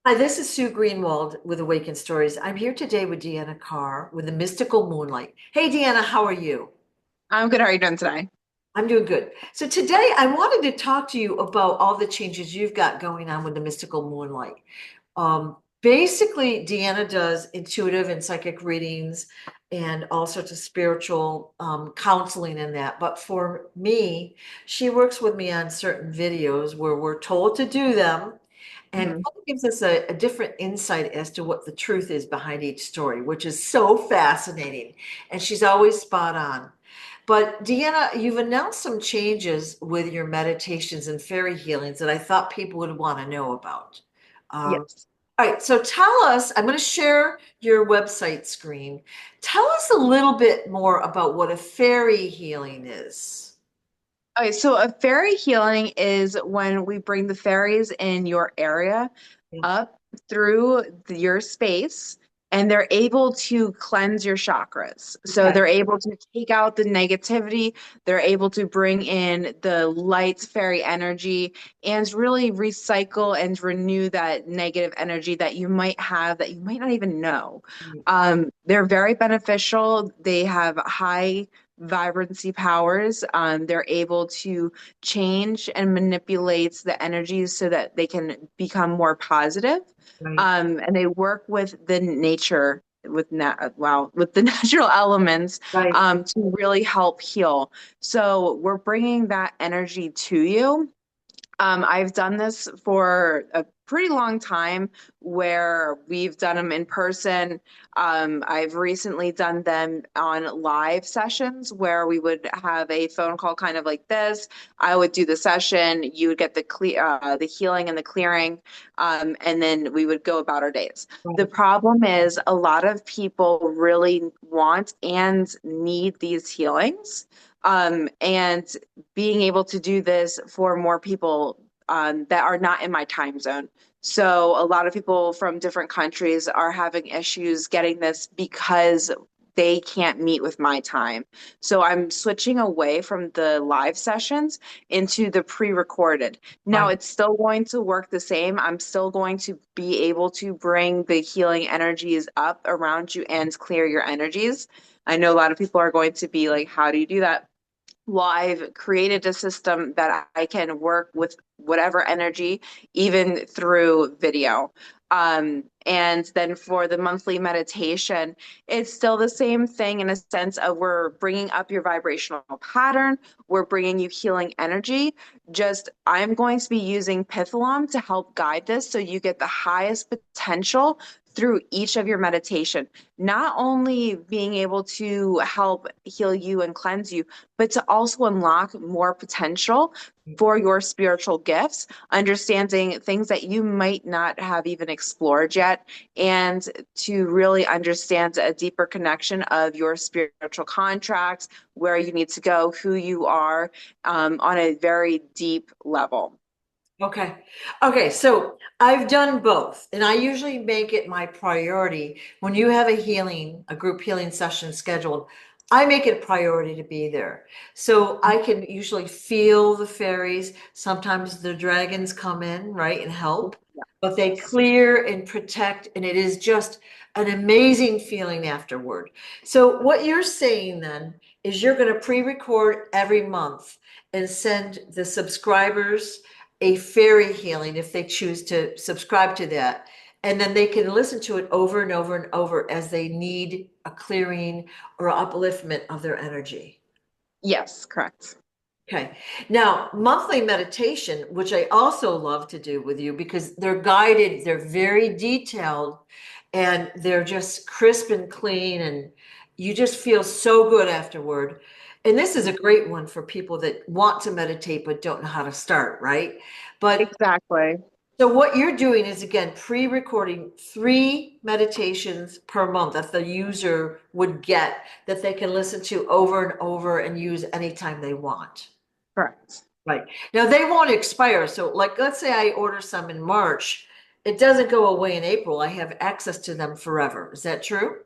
Hi, this is Sue Greenwald with Awakened Stories. I'm here today with Deanna Carr with the Mystical Moonlight. Hey, Deanna, how are you? I'm good. How are you doing today? I'm doing good. So today I wanted to talk to you about all the changes you've got going on with the Mystical Moonlight. Basically, Deanna does intuitive and psychic readings and all sorts of spiritual counseling and that. But for me, she works with me on certain videos where we're told to do them and kind Mhm. of gives us a different insight as to what the truth is behind each story, which is so fascinating. And she's always spot on. But Deanna, you've announced some changes with your meditations and fairy healings that I thought people would want to know about. Yes. All right, so tell us, I'm going to share your website screen. Tell us a little bit more about what a fairy healing is. Okay, so a fairy healing is when we bring the fairies in your area Yeah. up through your space and they're able to cleanse your chakras. So Okay. they're able to take out the negativity, they're able to bring in the light fairy energy and really recycle and renew that negative energy that you might have that you might not even know. They're very beneficial. They have high vibrancy powers. They're able to change and manipulate the energies so that they can become more positive. Right. And they work with the nature, with the natural elements Right. to really help heal. So we're bringing that energy to you. I've done this for a pretty long time where we've done them in person. I've recently done them on live sessions where we would have a phone call kind of like this. I would do the session, you would get the healing and the clearing, and then we would go about our days. The Right. problem is a lot of people really want and need these healings. And being able to do this for more people that are not in my time zone. So a lot of people from different countries are having issues getting this because they can't meet with my time. So I'm switching away from the live sessions into the pre-recorded. Now Right. it's still going to work the same. I'm still going to be able to bring the healing energies up around you and clear your energies. I know a lot of people are going to be like, how do you do that? Well, I've created a system that I can work with whatever energy, even through video. And then for the monthly meditation, it's still the same thing in a sense of we're bringing up your vibrational pattern, we're bringing you healing energy. Just I'm going to be using Pitholem to help guide this so you get the highest potential through each of your meditation. Not only being able to help heal you and cleanse you, but to also unlock more potential for your spiritual gifts, understanding things that you might not have even explored yet, and to really understand a deeper connection of your spiritual contracts, where you need to go, who you are, on a very deep level. Okay. Okay. So I've done both, and I usually make it my priority when you have a healing, a group healing session scheduled. I make it a priority to be there. So I can usually feel the fairies. Sometimes the dragons come in, right, and help, but they Yes. clear and protect, and it is just an amazing feeling afterward. So what you're saying then is you're going to pre-record every month and send the subscribers a fairy healing if they choose to subscribe to that. And then they can listen to it over and over and over as they need a clearing or upliftment of their energy. Yes, correct. Okay. Now, monthly meditation, which I also love to do with you because they're guided, they're very detailed, and they're just crisp and clean, and you just feel so good afterward. And this is a great one for people that want to meditate but don't know how to start, right? But Exactly. so what you're doing is again pre-recording 3 meditations per month that the user would get that they can listen to over and over and use anytime they want. Correct. Right. Now they won't expire. So like let's say I order some in March, it doesn't go away in April. I have access to them forever. Is that true?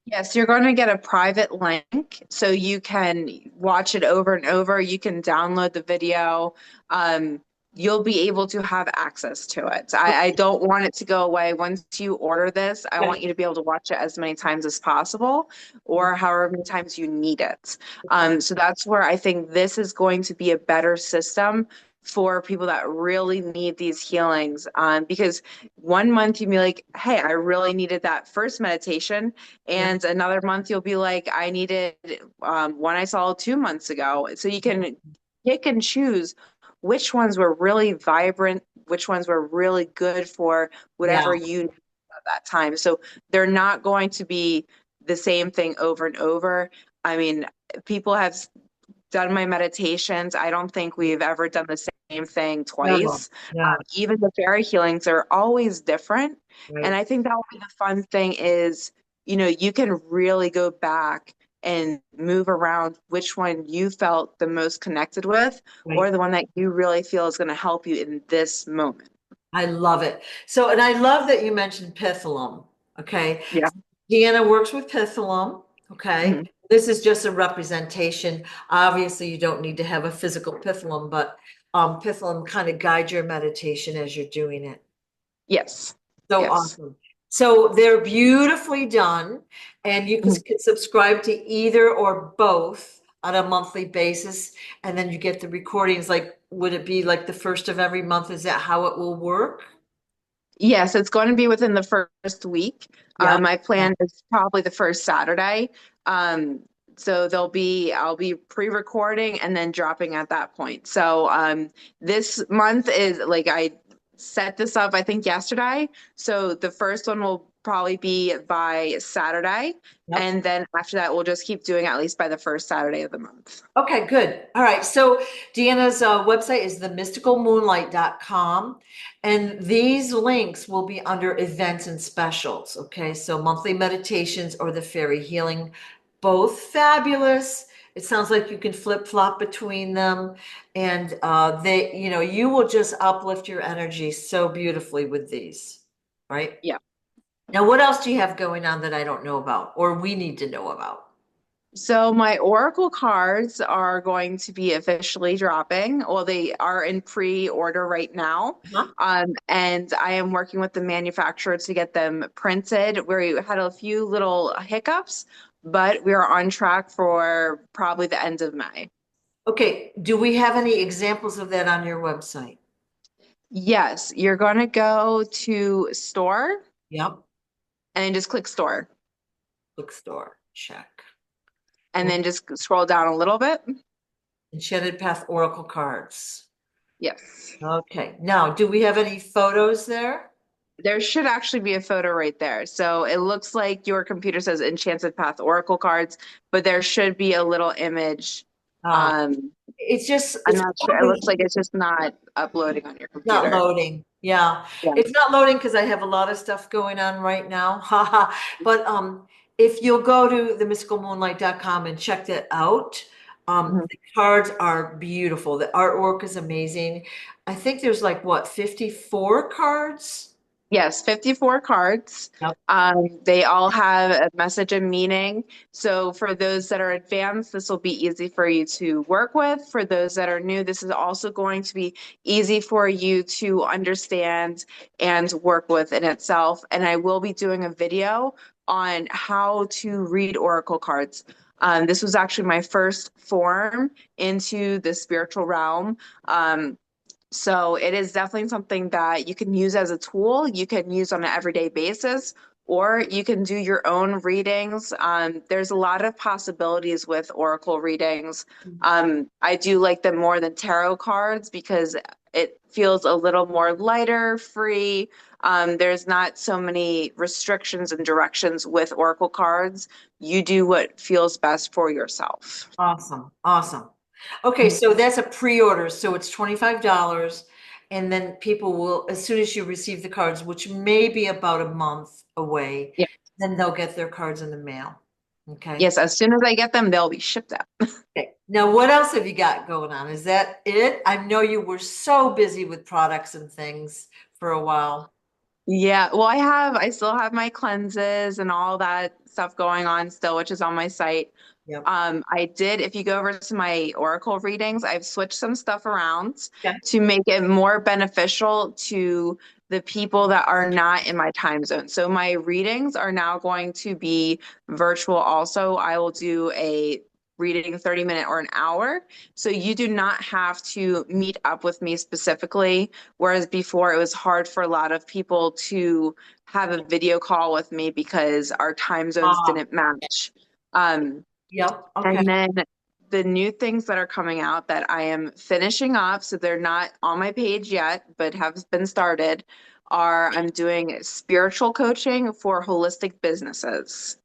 Yes, you're going to get a private link so you can watch it over and over. You can download the video. Um, you'll be able to have access to it. I don't want it to go away. Once you order this, I want Okay. you to be able to watch it as many times as possible or however many times you need it. So that's where I think this is going to be a better system for people that really need these healings. Because one month you'll be like, hey, I really needed that first meditation. Yeah. And another month you'll be like, I needed one I saw 2 months ago. So you can pick and choose which ones were really vibrant, which ones were really good for whatever Yeah. you need at that time. So they're not going to be the same thing over and over. I mean, people have done my meditations. I don't think we've ever done the same thing No. twice. Yeah. Even the fairy healings are always different. And Right. I think that will be the fun thing is, you can really go back and move around which one you felt the most connected with, or Right. the one that you really feel is going to help you in this moment. I love it. So, and I love that you mentioned Pitholem. Okay. Yeah. Deanna works with Pitholem. Okay. Mhm. This is just a representation. Obviously, you don't need to have a physical Pitholem, but Pitholem kind of guides your meditation as you're doing it. Yes. So Yes. awesome. So they're beautifully done, and you Mhm. can subscribe to either or both on a monthly basis, and then you get the recordings. Like, would it be like the first of every month? Is that how it will work? Yes, it's going to be within the first week. Yeah. My plan is probably the first Saturday. Um, so I'll be pre-recording and then dropping at that point. So this month is like I set this up, I think yesterday. So the first one will probably be by Saturday. Yep. And then after that, we'll just keep doing at least by the first Saturday of the month. Okay, good. All right. So Deanna's website is themysticalmoonlight.com. And these links will be under events and specials. Okay. So monthly meditations or the fairy healing, both fabulous. It sounds like you can flip flop between them. And you will just uplift your energy so beautifully with these. Right. Yeah. Now, what else do you have going on that I don't know about or we need to know about? So my Oracle cards are going to be officially dropping. Well, they are in pre-order right now. Huh? And I am working with the manufacturer to get them printed. We had a few little hiccups, but we are on track for probably the end of May. Okay. Do we have any examples of that on your website? Yes, you're going to go to store Yep. and then just click store Bookstore, check. and then just scroll down a little bit. Enchanted Path Oracle cards. Yes. Okay, now, do we have any photos there? There should actually be a photo right there. So it looks like your computer says Enchanted Path Oracle cards, but there should be a little image. Uh, Um, it's just, I'm it's not sure. It probably looks like it's just not uploading on your not computer. loading. Yeah, Yeah. it's not loading because I have a lot of stuff going on right now. Haha. But if you'll go to themysticalmoonlight.com and check that out, Mhm. the cards are beautiful. The artwork is amazing. I think there's like what, 54 cards? Yes, 54 cards. Yep. They all have a message and meaning. So for those that are advanced, this will be easy for you to work with. For those that are new, this is also going to be easy for you to understand and work with in itself. And I will be doing a video on how to read oracle cards. This was actually my first form into the spiritual realm. So it is definitely something that you can use as a tool. You can use on an everyday basis, or you can do your own readings. There's a lot of possibilities with oracle readings. I do like them more than tarot cards because it feels a little more lighter, free. There's not so many restrictions and directions with oracle cards. You do what feels best for yourself. Awesome, awesome. Okay, so that's a pre-order, so it's $25, and then people will, as soon as you receive the cards, which may be about a month away, Yeah. then they'll get their cards in the mail. Okay. Yes, as soon as I get them, they'll be shipped out. Okay. Now, what else have you got going on? Is that it? I know you were so busy with products and things for a while. Yeah, well, I still have my cleanses and all that stuff going on still, which is on my site. Yep. I did, if you go over to my Oracle readings, I've switched some stuff around Okay. to make it more beneficial to the people that are not in my time zone. So my readings are now going to be virtual also. I will do a reading 30-minute or an hour. So you do not have to meet up with me specifically, whereas before it was hard for a lot of people to have a video call with me because our time zones Ah, didn't match. Um, yep. Okay. and then the new things that are coming out that I am finishing up, so they're not on my page yet, but have been started, are I'm doing spiritual coaching for holistic businesses.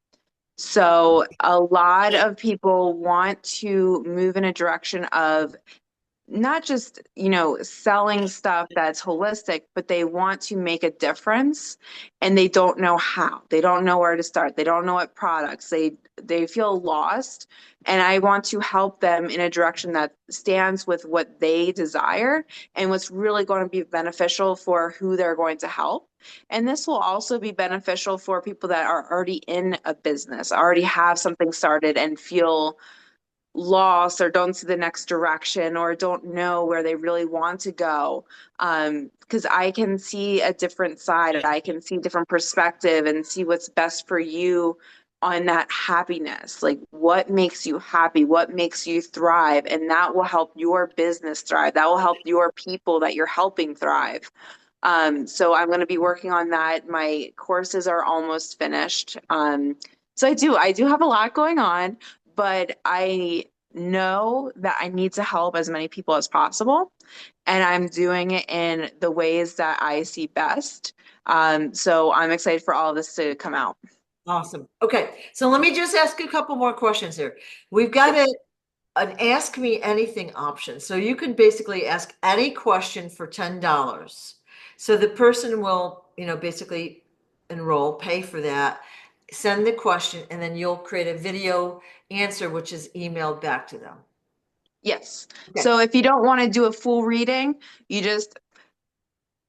So a lot of people want to move in a direction of not just, selling stuff that's holistic, but they want to make a difference and they don't know how. They don't know where to start. They don't know what products. They feel lost. And I want to help them in a direction that stands with what they desire and what's really going to be beneficial for who they're going to help. And this will also be beneficial for people that are already in a business, already have something started and feel lost or don't see the next direction or don't know where they really want to go. Because I can see a different side, I can see different perspective and see what's best for you on that happiness. Like what makes you happy, what makes you thrive, and that will help your business thrive. That will help your people that you're helping thrive. So I'm going to be working on that. My courses are almost finished. So I do have a lot going on, but I know that I need to help as many people as possible, and I'm doing it in the ways that I see best. So I'm excited for all of this to come out. Awesome. Okay. So let me just ask a couple more questions here. We've got Yes. an ask me anything option. So you can basically ask any question for $10. So the person will, basically enroll, pay for that, send the question, and then you'll create a video answer, which is emailed back to them. Yes. Okay. So if you don't want to do a full reading, you just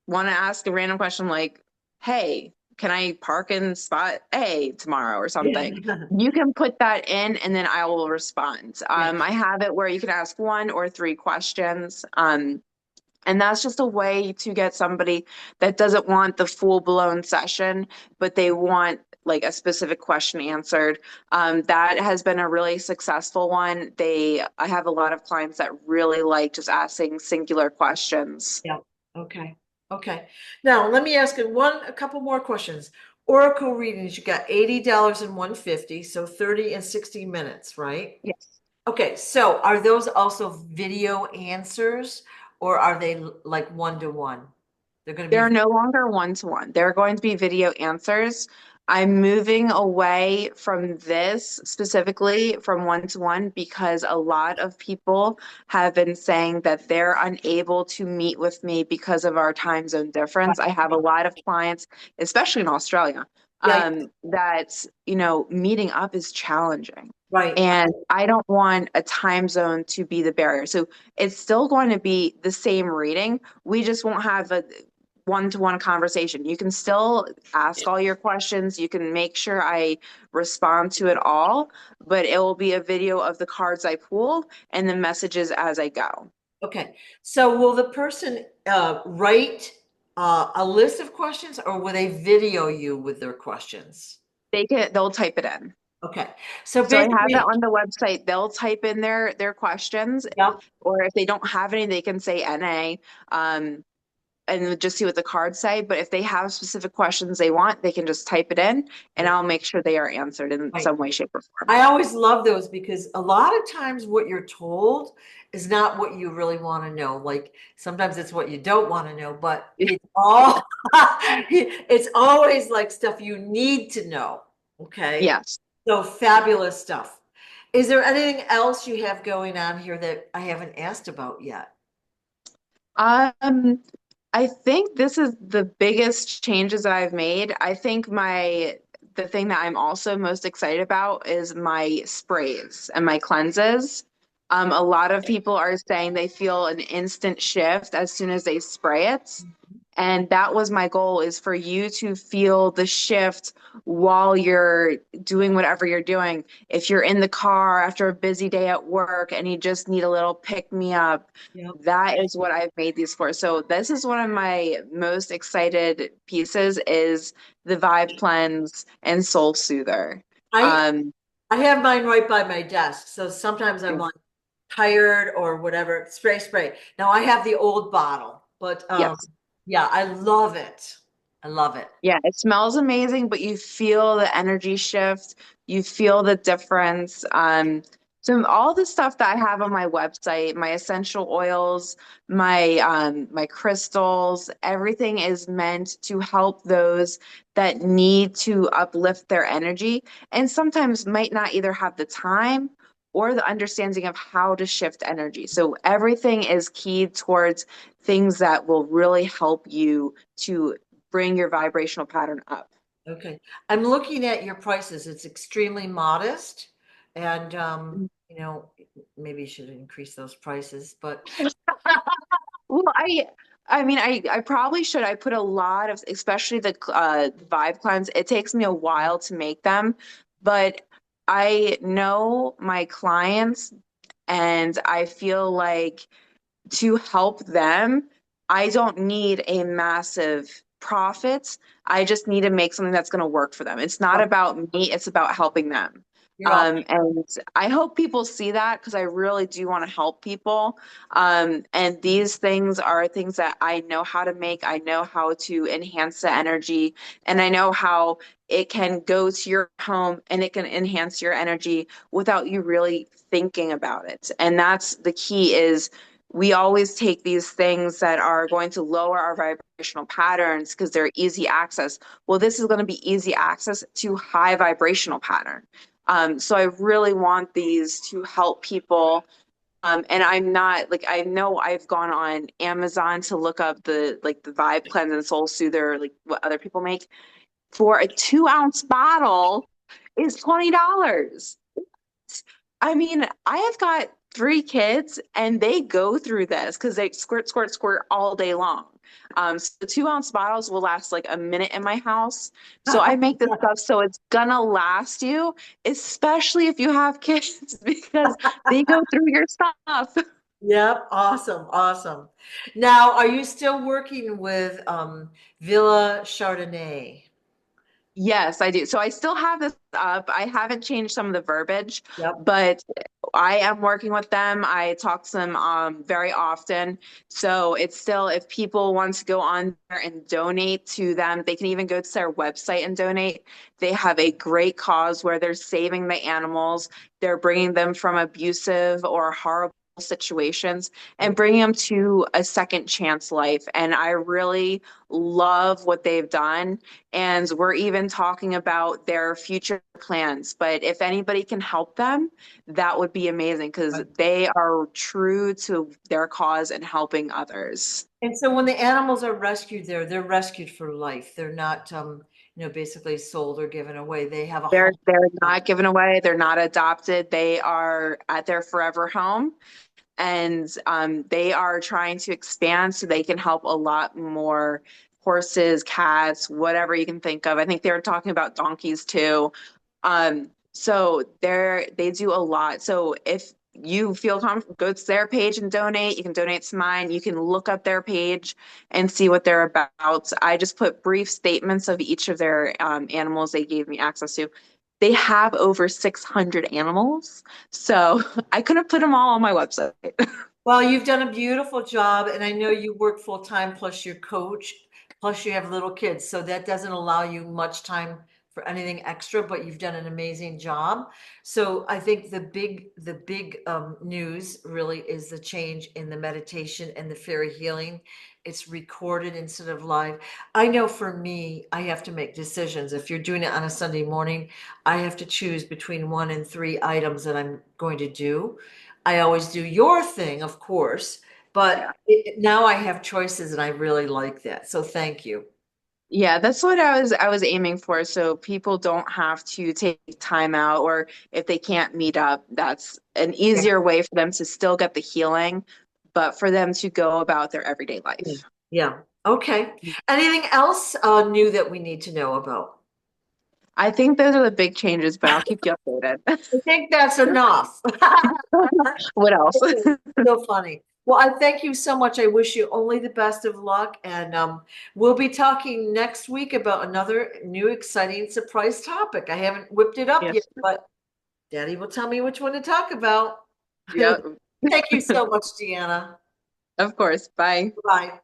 want to ask a random question like, hey, can I park in spot A tomorrow or Yeah. something? You can put that in and then I will respond. Yeah. I have it where you can ask one or three questions. And that's just a way to get somebody that doesn't want the full blown session, but they want like a specific question answered. That has been a really successful one. I have a lot of clients that really like just asking singular questions. Yeah. Okay. Okay. Now let me ask you a couple more questions. Oracle readings, you got $80 and 150, so 30 and 60 minutes, right? Yes. Okay, so are those also video answers or are they like one to one? They're going to They're be, no longer one-to-one. They're going to be video answers. I'm moving away from this specifically from one-to-one because a lot of people have been saying that they're unable to meet with me because of our time zone difference. I have a lot of clients, especially in Australia, yeah, that, meeting up is challenging. right. And I don't want a time zone to be the barrier. So it's still going to be the same reading. We just won't have a one-to-one conversation. You can still ask all your questions. You can make sure I respond to it all, but it will be a video of the cards I pull and the messages as I go. Okay, so will the person write a list of questions or will they video you with their questions? They'll type it in. Okay, so So I have it basically, on the website. They'll type in their questions, yep. or if they don't have any, they can say NA. And just see what the cards say. But if they have specific questions they want, they can just type it in and I'll make sure they are answered in Right. some way, shape, or form. I always love those because a lot of times what you're told is not what you really want to know. Like sometimes it's what you don't want to know, but it's all it's always like stuff you need to know. Okay. Yes. So fabulous stuff. Is there anything else you have going on here that I haven't asked about yet? Um, I think this is the biggest changes that I've made. I think the thing that I'm also most excited about is my sprays and my cleanses. A lot of people are saying they feel an instant shift as soon as they spray it. And that was my goal, is for you to feel the shift while you're doing whatever you're doing. If you're in the car after a busy day at work and you just need a little pick me up, Yep. that is what I've made these for. So this is one of my most excited pieces, is the Vibe Cleanse and Soul Soother. I Um, I have mine right by my desk, so sometimes I'm like tired or whatever, spray. Now I have the old bottle, but yes. yeah, I love it. I love it. Yeah, it smells amazing, but you feel the energy shift. You feel the difference. So all the stuff that I have on my website, my essential oils, my crystals, everything is meant to help those that need to uplift their energy and sometimes might not either have the time or the understanding of how to shift energy. So everything is keyed towards things that will really help you to bring your vibrational pattern up. Okay. I'm looking at your prices. It's extremely modest. And maybe you should increase those prices, but Well, I mean, I probably should. I put a lot of, especially the Vibe cleanse. It takes me a while to make them, but I know my clients, and I feel like to help them, I don't need a massive profit. I just need to make something that's going to work for them. It's not about me, it's about helping them. you're all And I hope people see that, because I really do want to help people. And these things are things that I know how to make. I know how to enhance the energy, and I know how it can go to your home and it can enhance your energy without you really thinking about it. And that's the key, is we always take these things that are going to lower our vibrational patterns because they're easy access. Well, this is going to be easy access to high vibrational pattern. So I really want these to help people. And I'm not like, I know I've gone on Amazon to look up the Vibe Cleanse and Soul Soother, like what other people make. For a 2 ounce bottle is $20. I mean, I have got 3 kids and they go through this because they squirt all day long. So the 2 ounce bottles will last like a minute in my house. So I make this stuff so it's gonna last you, especially if you have kids, because they go through your stuff. Yep, awesome, awesome. Now, are you still working with Villa Chardonnay? Yes, I do. So I still have this up. I haven't changed some of the verbiage, Yep. but I am working with them. I talk to them very often. So it's still, if people want to go on there and donate to them, they can even go to their website and donate. They have a great cause where they're saving the animals. They're bringing them from abusive or horrible situations and bringing them to a second chance life. And I really love what they've done. And we're even talking about their future plans. But if anybody can help them, that would be amazing, because they are true to their cause and helping others. And so when the animals are rescued there, they're rescued for life. They're not, basically sold or given away. They have a home. They're not given away. They're not adopted. They are at their forever home, and they are trying to expand so they can help a lot more horses, cats, whatever you can think of. I think they were talking about donkeys too. So they do a lot. So if you feel comfortable, go to their page and donate. You can donate to mine. You can look up their page and see what they're about. I just put brief statements of each of their animals they gave me access to. They have over 600 animals, so I couldn't put them all on my website. Well, you've done a beautiful job, and I know you work full time plus your coach, plus you have little kids, so that doesn't allow you much time for anything extra, but you've done an amazing job. So I think the big news really is the change in the meditation and the fairy healing. It's recorded instead of live. I know for me, I have to make decisions. If you're doing it on a Sunday morning, I have to choose between 1 and 3 items that I'm going to do. I always do your thing, of course, Yeah. but now I have choices and I really like that. So thank you. Yeah, that's what I was aiming for. So people don't have to take time out, or if they can't meet up, that's an Yeah. easier way for them to still get the healing, but for them to go about their everyday Yeah. life. Yeah. Okay. Anything else new that we need to know about? I think those are the big changes, but I'll keep you updated. I think that's enough. What else? So funny. Well, I thank you so much. I wish you only the best of luck. And we'll be talking next week about another new exciting surprise topic. I haven't whipped it up yet, Yes. but Daddy will tell me which one to talk about. Yep. Thank you so much, Deanna. Of course. Bye. Bye.